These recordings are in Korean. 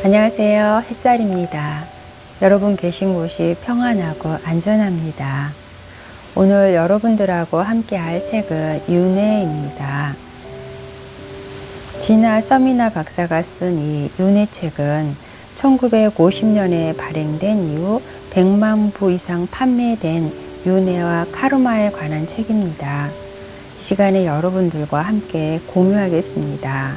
안녕하세요. 햇살입니다. 여러분 계신 곳이 평안하고 안전합니다. 오늘 여러분들하고 함께 할 책은 윤회입니다. 진아 서미나 박사가 쓴 이 윤회 책은 1950년에 발행된 이후 100만 부 이상 판매된 윤회와 카르마에 관한 책입니다. 시간에 여러분들과 함께 공유하겠습니다.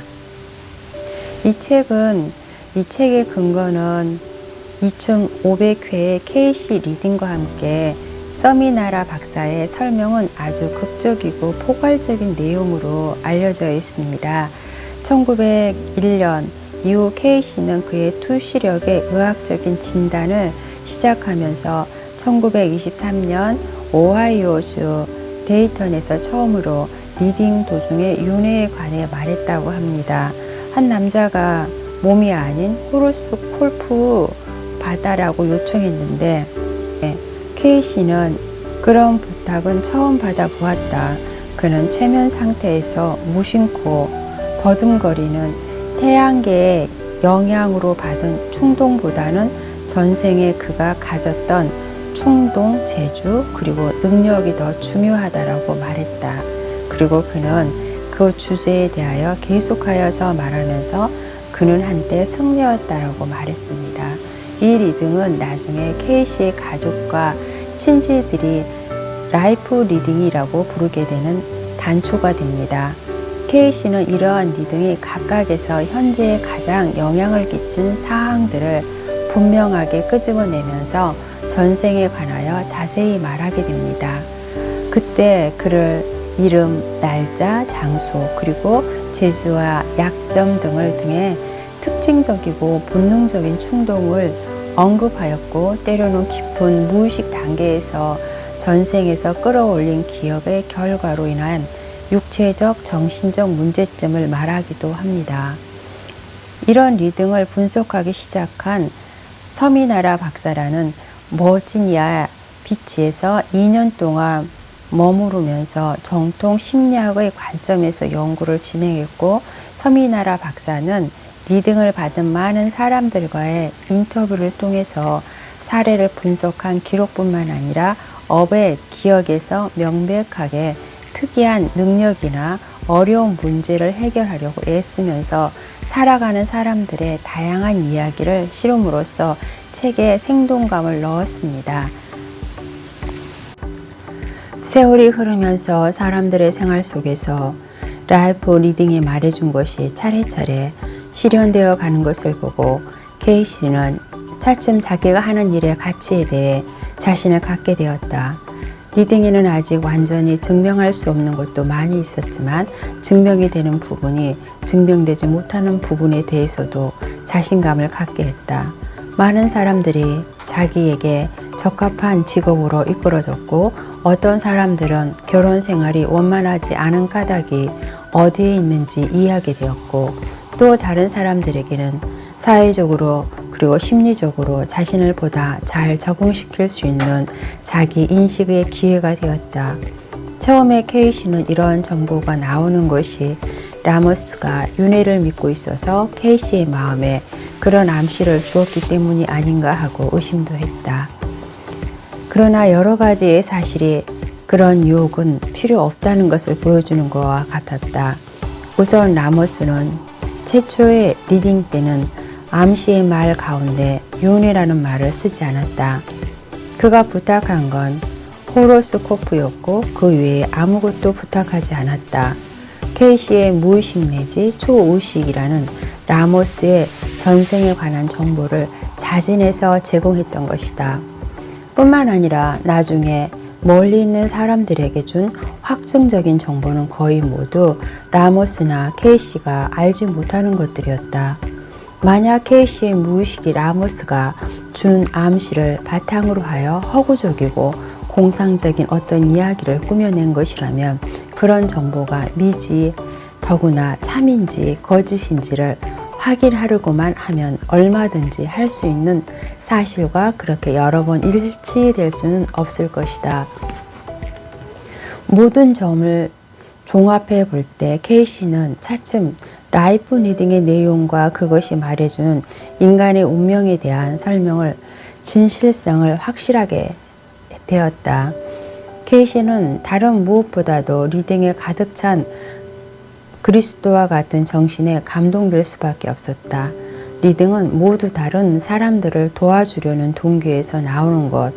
이 책의 근거는 2500회의 KC 리딩과 함께 서미나라 박사의 설명은 아주 극적이고 포괄적인 내용으로 알려져 있습니다. 1901년 이후 KC는 그의 투시력의 의학적인 진단을 시작하면서 1923년 오하이오주 데이턴에서 처음으로 리딩 도중에 윤회에 관해 말했다고 합니다. 한 남자가 몸이 아닌 호르스 콜프 받아라고 요청했는데 K씨는 그런 부탁은 처음 받아보았다. 그는 체면 상태에서 무심코 더듬거리는 태양계의 영향으로 받은 충동보다는 전생에 그가 가졌던 충동, 재주, 그리고 능력이 더 중요하다라고 말했다. 그리고 그는 그 주제에 대하여 계속하여서 말하면서 그는 한때 승려였다라고 말했습니다. 이 리딩은 나중에 K씨의 가족과 친지들이 라이프 리딩이라고 부르게 되는 단초가 됩니다. K씨는 이러한 리딩이 각각에서 현재에 가장 영향을 끼친 사항들을 분명하게 끄집어내면서 전생에 관하여 자세히 말하게 됩니다. 그때 그를 이름, 날짜, 장소, 그리고 재주와 약점 등의 특징적이고 본능적인 충동을 언급하였고, 때로는 깊은 무의식 단계에서 전생에서 끌어올린 기억의 결과로 인한 육체적, 정신적 문제점을 말하기도 합니다. 이런 리딩을 분석하기 시작한 서미나라 박사라는 버지니아 비치에서 2년 동안 머무르면서 정통 심리학의 관점에서 연구를 진행했고, 서미나라 박사는 리딩을 받은 많은 사람들과의 인터뷰를 통해서 사례를 분석한 기록뿐만 아니라 업의 기억에서 명백하게 특이한 능력이나 어려운 문제를 해결하려고 애쓰면서 살아가는 사람들의 다양한 이야기를 실음으로써 책에 생동감을 넣었습니다. 세월이 흐르면서 사람들의 생활 속에서 라이프 리딩이 말해준 것이 차례차례 실현되어 가는 것을 보고 K씨는 차츰 자기가 하는 일의 가치에 대해 자신을 갖게 되었다. 리딩에는 아직 완전히 증명할 수 없는 것도 많이 있었지만 증명이 되는 부분이 증명되지 못하는 부분에 대해서도 자신감을 갖게 했다. 많은 사람들이 자기에게 적합한 직업으로 이끌어졌고, 어떤 사람들은 결혼 생활이 원만하지 않은 까닭이 어디에 있는지 이해하게 되었고, 또 다른 사람들에게는 사회적으로 그리고 심리적으로 자신을 보다 잘 적응시킬 수 있는 자기 인식의 기회가 되었다. 처음에 K씨는 이러한 정보가 나오는 것이 라모스가 윤회를 믿고 있어서 K씨의 마음에 그런 암시를 주었기 때문이 아닌가 하고 의심도 했다. 그러나 여러 가지의 사실이 그런 유혹은 필요 없다는 것을 보여주는 것과 같았다. 우선 라모스는 최초의 리딩 때는 암시의 말 가운데 윤회라는 말을 쓰지 않았다. 그가 부탁한 건 호로스코프였고 그 외에 아무것도 부탁하지 않았다. K씨의 무의식 내지 초의식이라는 라모스의 전생에 관한 정보를 자진해서 제공했던 것이다. 뿐만 아니라 나중에 멀리 있는 사람들에게 준 확증적인 정보는 거의 모두 라모스나 K씨가 알지 못하는 것들이었다. 만약 K씨의 무의식이 라모스가 주는 암시를 바탕으로 하여 허구적이고 공상적인 어떤 이야기를 꾸며낸 것이라면 그런 정보가 미지 더구나 참인지 거짓인지를 확인하려고만 하면 얼마든지 할 수 있는 사실과 그렇게 여러 번 일치될 수는 없을 것이다. 모든 점을 종합해 볼 때 K씨는 차츰 라이프 리딩의 내용과 그것이 말해주는 인간의 운명에 대한 설명을 진실성을 확실하게 되었다. 케이시는 다른 무엇보다도 리딩에 가득 찬 그리스도와 같은 정신에 감동될 수밖에 없었다. 리딩은 모두 다른 사람들을 도와주려는 동기에서 나오는 것,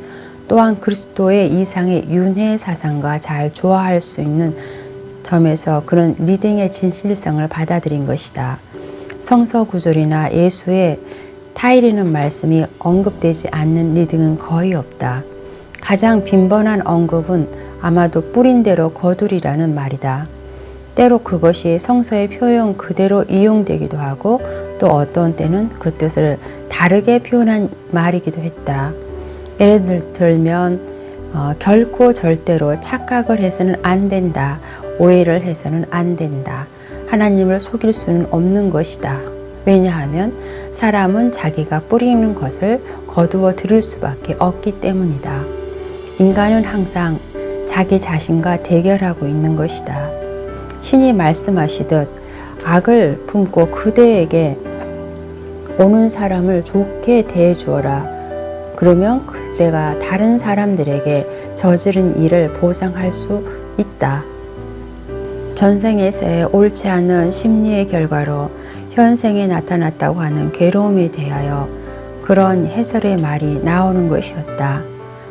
또한 그리스도의 이상의 윤회 사상과 잘 조화할 수 있는 점에서 그런 리딩의 진실성을 받아들인 것이다. 성서 구절이나 예수의 타이르는 말씀이 언급되지 않는 리딩은 거의 없다. 가장 빈번한 언급은 아마도 뿌린 대로 거두리라는 말이다. 때로 그것이 성서의 표현 그대로 이용되기도 하고 또 어떤 때는 그 뜻을 다르게 표현한 말이기도 했다. 예를 들면 결코 절대로 착각을 해서는 안 된다. 오해를 해서는 안 된다. 하나님을 속일 수는 없는 것이다. 왜냐하면 사람은 자기가 뿌리는 것을 거두어 들을 수밖에 없기 때문이다. 인간은 항상 자기 자신과 대결하고 있는 것이다. 신이 말씀하시듯 악을 품고 그대에게 오는 사람을 좋게 대해 주어라. 그러면 그때가 다른 사람들에게 저지른 일을 보상할 수 있다. 전생에서의 옳지 않은 심리의 결과로 현생에 나타났다고 하는 괴로움에 대하여 그런 해설의 말이 나오는 것이었다.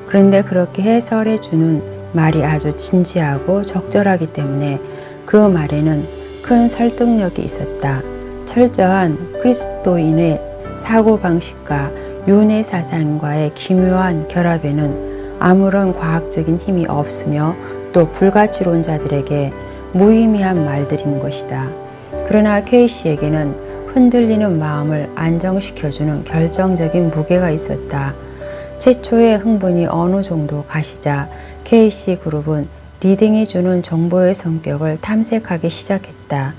그런데 그렇게 해설해 주는 말이 아주 진지하고 적절하기 때문에 그 말에는 큰 설득력이 있었다. 철저한 그리스도인의 사고방식과 윤회 사상과의 기묘한 결합에는 아무런 과학적인 힘이 없으며 또 불가치론자들에게 무의미한 말들인 것이다. 그러나 케이시에게는 흔들리는 마음을 안정시켜주는 결정적인 무게가 있었다. 최초의 흥분이 어느 정도 가시자 케이시 그룹은 리딩이 주는 정보의 성격을 탐색하기 시작했다.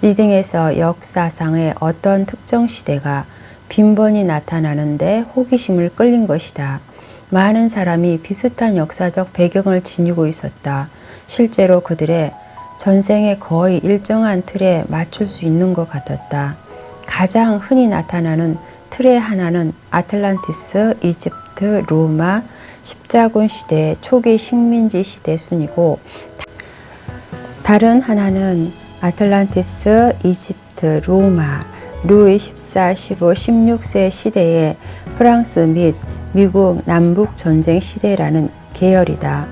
리딩에서 역사상의 어떤 특정 시대가 빈번히 나타나는데 호기심을 끌린 것이다. 많은 사람이 비슷한 역사적 배경을 지니고 있었다. 실제로 그들의 전생에 거의 일정한 틀에 맞출 수 있는 것 같았다. 가장 흔히 나타나는 틀의 하나는 아틀란티스, 이집트, 로마, 십자군 시대, 초기 식민지 시대 순이고 다른 하나는 아틀란티스, 이집트, 로마, 루이 14, 15, 16세 시대의 프랑스 및 미국 남북 전쟁 시대라는 계열이다.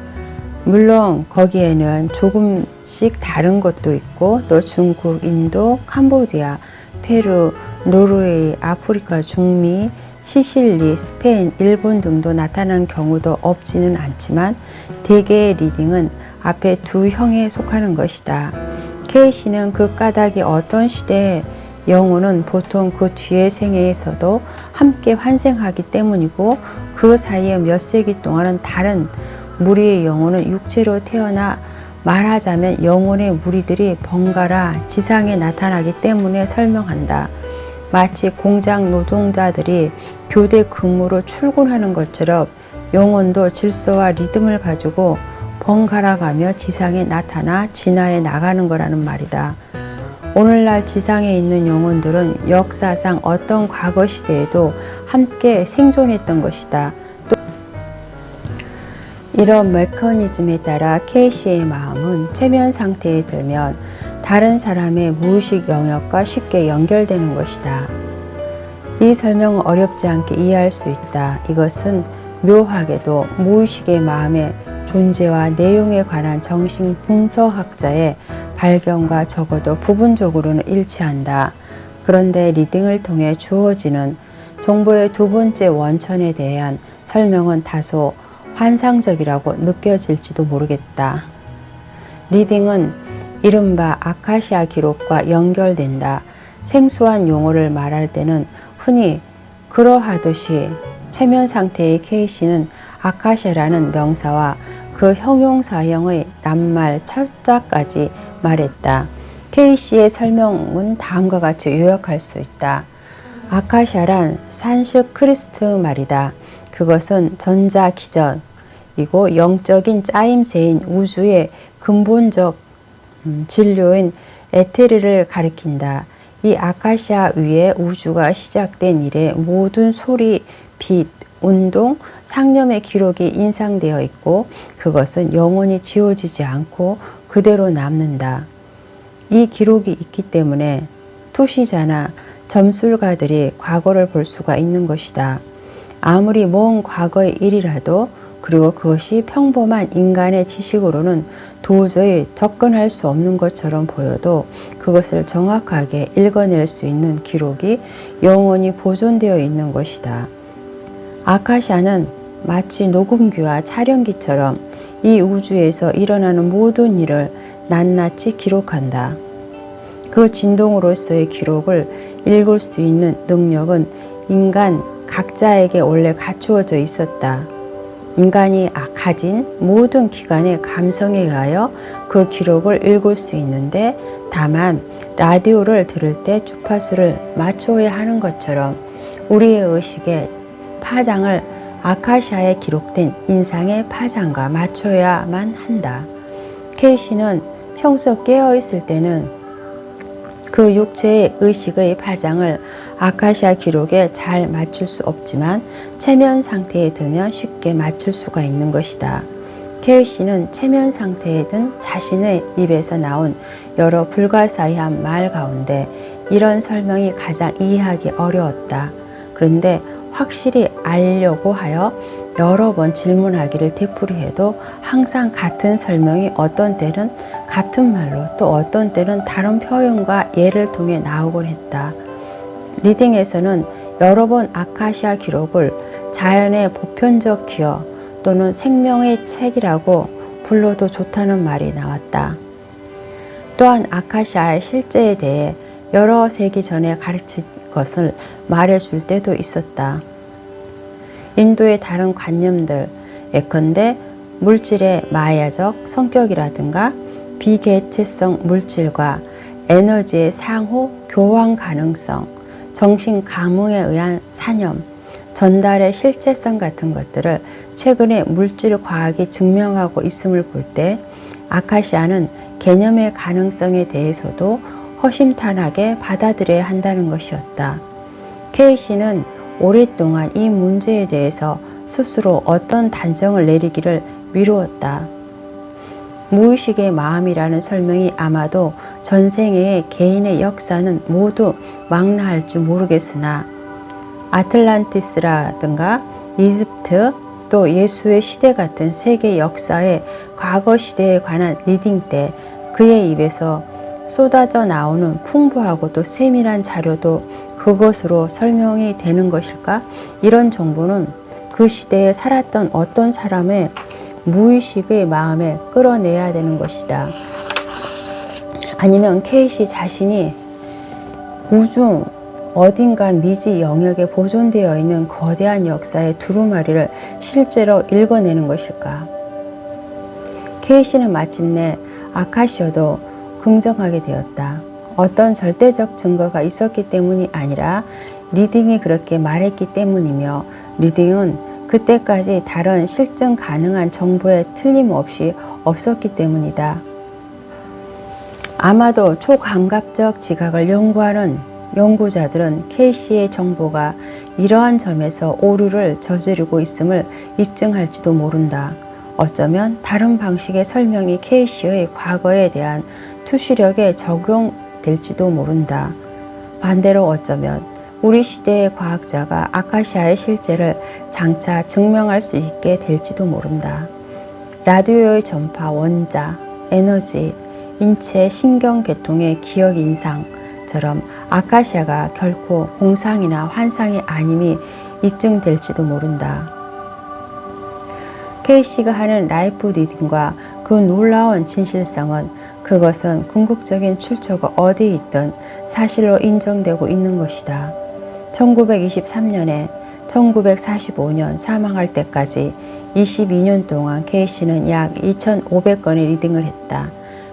물론 거기에는 조금씩 다른 것도 있고 또 중국, 인도, 캄보디아, 페루, 노르웨이, 아프리카, 중미, 시실리, 스페인, 일본 등도 나타난 경우도 없지는 않지만 대개의 리딩은 앞에 두 형에 속하는 것이다. 케이시는 그 까닭이 어떤 시대의 영혼은 보통 그 뒤의 생애에서도 함께 환생하기 때문이고 그 사이에 몇 세기 동안은 다른 무리의 영혼은 육체로 태어나 말하자면 영혼의 무리들이 번갈아 지상에 나타나기 때문에 설명한다. 마치 공장 노동자들이 교대 근무로 출근하는 것처럼 영혼도 질서와 리듬을 가지고 번갈아가며 지상에 나타나 진화해 나가는 거라는 말이다. 오늘날 지상에 있는 영혼들은 역사상 어떤 과거 시대에도 함께 생존했던 것이다. 또 이런 메커니즘에 따라 케이시의 마음은 최면 상태에 들면 다른 사람의 무의식 영역과 쉽게 연결되는 것이다. 이 설명은 어렵지 않게 이해할 수 있다. 이것은 묘하게도 무의식의 마음의 존재와 내용에 관한 정신 분석학자의 발견과 적어도 부분적으로는 일치한다. 그런데 리딩을 통해 주어지는 정보의 두 번째 원천에 대한 설명은 다소 환상적이라고 느껴질지도 모르겠다. 리딩은 이른바 아카시아 기록과 연결된다. 생소한 용어를 말할 때는 흔히 그러하듯이 체면 상태의 케이시는 아카시아라는 명사와 그 형용사형의 낱말 철자까지 말했다. 케이시의 설명은 다음과 같이 요약할 수 있다. 아카시아란 산스크리트 말이다. 그것은 전자기전이고 영적인 짜임새인 우주의 근본적 진료인 에테르를 가리킨다. 이 아카시아 위에 우주가 시작된 이래 모든 소리, 빛, 운동, 상념의 기록이 인상되어 있고 그것은 영원히 지워지지 않고 그대로 남는다. 이 기록이 있기 때문에 투시자나 점술가들이 과거를 볼 수가 있는 것이다. 아무리 먼 과거의 일이라도 그리고 그것이 평범한 인간의 지식으로는 도저히 접근할 수 없는 것처럼 보여도 그것을 정확하게 읽어낼 수 있는 기록이 영원히 보존되어 있는 것이다. 아카샤는 마치 녹음기와 촬영기처럼 이 우주에서 일어나는 모든 일을 낱낱이 기록한다. 그 진동으로서의 기록을 읽을 수 있는 능력은 인간 각자에게 원래 갖추어져 있었다. 인간이 가진 모든 기관의 감성에 의하여 그 기록을 읽을 수 있는데 다만 라디오를 들을 때 주파수를 맞춰야 하는 것처럼 우리의 의식의 파장을 아카샤에 기록된 인상의 파장과 맞춰야만 한다. 케이시는 평소 깨어있을 때는 그 육체의 의식의 파장을 아카시아 기록에 잘 맞출 수 없지만 체면 상태에 들면 쉽게 맞출 수가 있는 것이다. 케이시는 체면 상태에 든 자신의 입에서 나온 여러 불가사의한 말 가운데 이런 설명이 가장 이해하기 어려웠다. 그런데 확실히 알려고 하여 여러 번 질문하기를 되풀이해도 항상 같은 설명이 어떤 때는 같은 말로 또 어떤 때는 다른 표현과 예를 통해 나오곤 했다. 리딩에서는 여러 번 아카시아 기록을 자연의 보편적 기여 또는 생명의 책이라고 불러도 좋다는 말이 나왔다. 또한 아카시아의 실제에 대해 여러 세기 전에 가르친 것을 말해줄 때도 있었다. 인도의 다른 관념들, 예컨대 물질의 마야적 성격이라든가 비개체성 물질과 에너지의 상호 교환 가능성, 정신 감흥에 의한 사념, 전달의 실제성 같은 것들을 최근에 물질 과학이 증명하고 있음을 볼 때 아카시아는 개념의 가능성에 대해서도 허심탄회하게 받아들여야 한다는 것이었다. 케이시는 오랫동안 이 문제에 대해서 스스로 어떤 단정을 내리기를 미루었다. 무의식의 마음이라는 설명이 아마도 전생의 개인의 역사는 모두 망라할지 모르겠으나 아틀란티스라든가 이집트 또 예수의 시대 같은 세계 역사의 과거 시대에 관한 리딩 때 그의 입에서 쏟아져 나오는 풍부하고 또 세밀한 자료도 그것으로 설명이 되는 것일까? 이런 정보는 그 시대에 살았던 어떤 사람의 무의식의 마음에 끌어내야 되는 것이다. 아니면 케이시 자신이 우주 어딘가 미지 영역에 보존되어 있는 거대한 역사의 두루마리를 실제로 읽어내는 것일까? 케이시는 마침내 아카시아도 긍정하게 되었다. 어떤 절대적 증거가 있었기 때문이 아니라 리딩이 그렇게 말했기 때문이며 리딩은 그때까지 다른 실증 가능한 정보에 틀림없이 없었기 때문이다. 아마도 초감각적 지각을 연구하는 연구자들은 케이시의 정보가 이러한 점에서 오류를 저지르고 있음을 입증할지도 모른다. 어쩌면 다른 방식의 설명이 케이시의 과거에 대한 투시력에 적용될지도 모른다. 반대로 어쩌면 우리 시대의 과학자가 아카시아의 실제를 장차 증명할 수 있게 될지도 모른다. 라디오의 전파, 원자, 에너지, 인체 신경계통의 기억 인상처럼 아카시아가 결코 공상이나 환상이 아님이 입증될지도 모른다. 케이시가 하는 라이프 리딩과 그 놀라운 진실성은 그것은 궁극적인 출처가 어디에 있든 사실로 인정되고 있는 것이다. 1923년에 1945년 사망할 때까지 22년 동안 케이시는 약 2,500건의 리딩을 했다.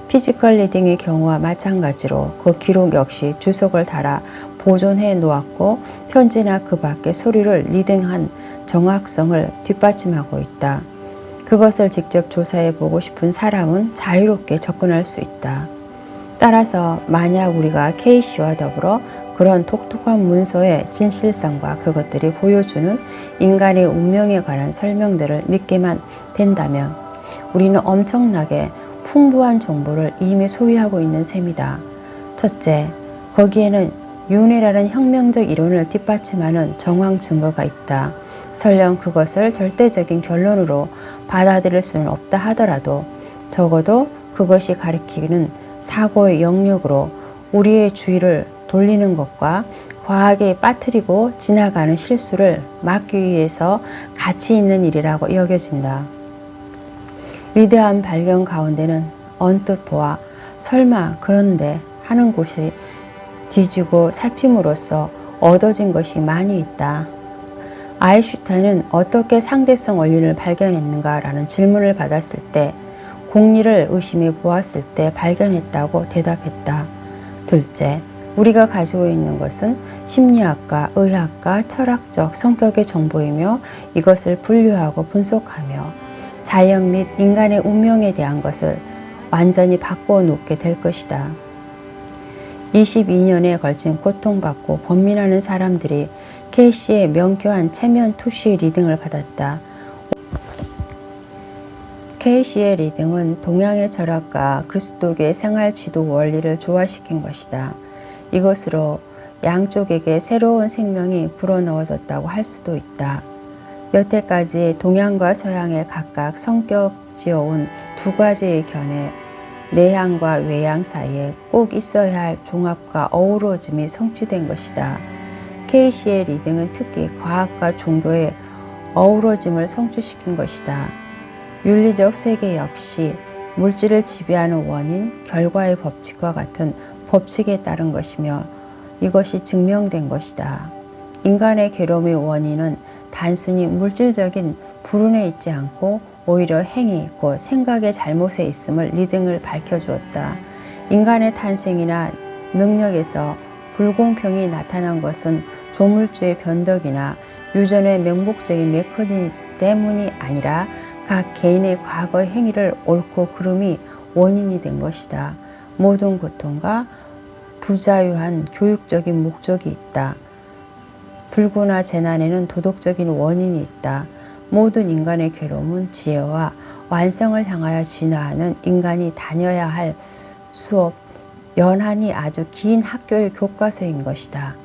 피지컬 리딩의 경우와 마찬가지로 그 기록 역시 주석을 달아 보존해 놓았고 편지나 그 밖의 소리를 리딩한 정확성을 뒷받침하고 있다. 그것을 직접 조사해 보고 싶은 사람은 자유롭게 접근할 수 있다. 따라서 만약 우리가 K씨와 더불어 그런 독특한 문서의 진실성과 그것들이 보여주는 인간의 운명에 관한 설명들을 믿게만 된다면 우리는 엄청나게 풍부한 정보를 이미 소유하고 있는 셈이다. 첫째, 거기에는 윤회라는 혁명적 이론을 뒷받침하는 정황 증거가 있다. 설령 그것을 절대적인 결론으로 받아들일 수는 없다 하더라도 적어도 그것이 가리키는 사고의 영역으로 우리의 주의를 돌리는 것과 과하게 빠뜨리고 지나가는 실수를 막기 위해서 가치 있는 일이라고 여겨진다. 위대한 발견 가운데는 언뜻 보아 설마 그런데 하는 곳이 뒤지고 살핌으로써 얻어진 것이 많이 있다. 아인슈타인은 어떻게 상대성 원리를 발견했는가라는 질문을 받았을 때 공리를 의심해 보았을 때 발견했다고 대답했다. 둘째, 우리가 가지고 있는 것은 심리학과 의학과 철학적 성격의 정보이며 이것을 분류하고 분석하며 자연 및 인간의 운명에 대한 것을 완전히 바꾸어 놓게 될 것이다. 22년에 걸친 고통받고 번민하는 사람들이 K씨의 명교한 체면 투시 리딩을 받았다. K씨의 리딩은 동양의 철학과 그리스도교의 생활 지도 원리를 조화시킨 것이다. 이것으로 양쪽에게 새로운 생명이 불어넣어졌다고 할 수도 있다. 여태까지 동양과 서양에 각각 성격지어온 두 가지의 견해, 내향과 외향 사이에 꼭 있어야 할 종합과 어우러짐이 성취된 것이다. K씨의 리딩은 특히 과학과 종교의 어우러짐을 성취시킨 것이다. 윤리적 세계 역시 물질을 지배하는 원인, 결과의 법칙과 같은 법칙에 따른 것이며 이것이 증명된 것이다. 인간의 괴로움의 원인은 단순히 물질적인 불운에 있지 않고 오히려 행위, 곧 생각의 잘못에 있음을 리딩을 밝혀주었다. 인간의 탄생이나 능력에서 불공평이 나타난 것은 조물주의 변덕이나 유전의 명목적인 메커니즘 때문이 아니라 각 개인의 과거의 행위를 옳고 그름이 원인이 된 것이다. 모든 고통과 부자유한 교육적인 목적이 있다. 불구나 재난에는 도덕적인 원인이 있다. 모든 인간의 괴로움은 지혜와 완성을 향하여 진화하는 인간이 다녀야 할 수업, 연한이 아주 긴 학교의 교과서인 것이다.